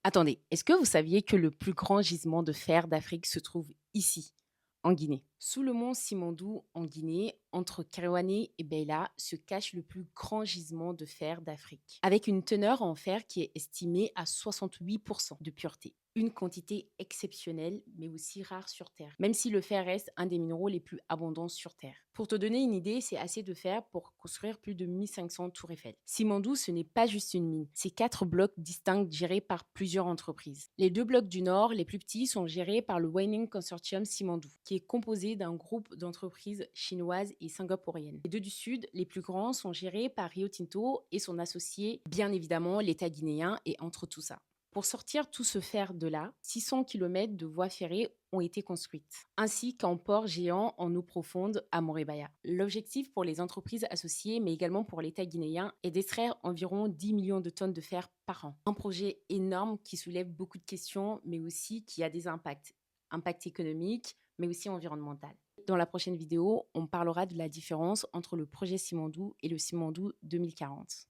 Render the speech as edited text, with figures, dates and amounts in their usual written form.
Attendez, est-ce que vous saviez que le plus grand gisement de fer d'Afrique se trouve ici, en Guinée? Sous le mont Simandou, en Guinée, entre Kerouané et Beila, se cache le plus grand gisement de fer d'Afrique, avec une teneur en fer qui est estimée à 68% de pureté. Une quantité exceptionnelle, mais aussi rare sur Terre, même si le fer reste un des minéraux les plus abondants sur Terre. Pour te donner une idée, c'est assez de fer pour construire plus de 1500 tours Eiffel. Simandou, ce n'est pas juste une mine, c'est 4 blocs distincts gérés par plusieurs entreprises. Les 2 blocs du nord, les plus petits, sont gérés par le Weining Consortium Simandou, qui est composé d'un groupe d'entreprises chinoises et singapouriennes. Les 2 du sud, les plus grands, sont gérés par Rio Tinto et son associé, bien évidemment, l'État guinéen, et entre tout ça. Pour sortir tout ce fer de là, 600 km de voies ferrées ont été construites, ainsi qu'un port géant en eau profonde à Morebaya. L'objectif pour les entreprises associées, mais également pour l'État guinéen, est d'extraire environ 10 millions de tonnes de fer par an. Un projet énorme qui soulève beaucoup de questions, mais aussi qui a des impacts. Impact économique, mais aussi environnemental. Dans la prochaine vidéo, on parlera de la différence entre le projet Simandou et le Simandou 2040.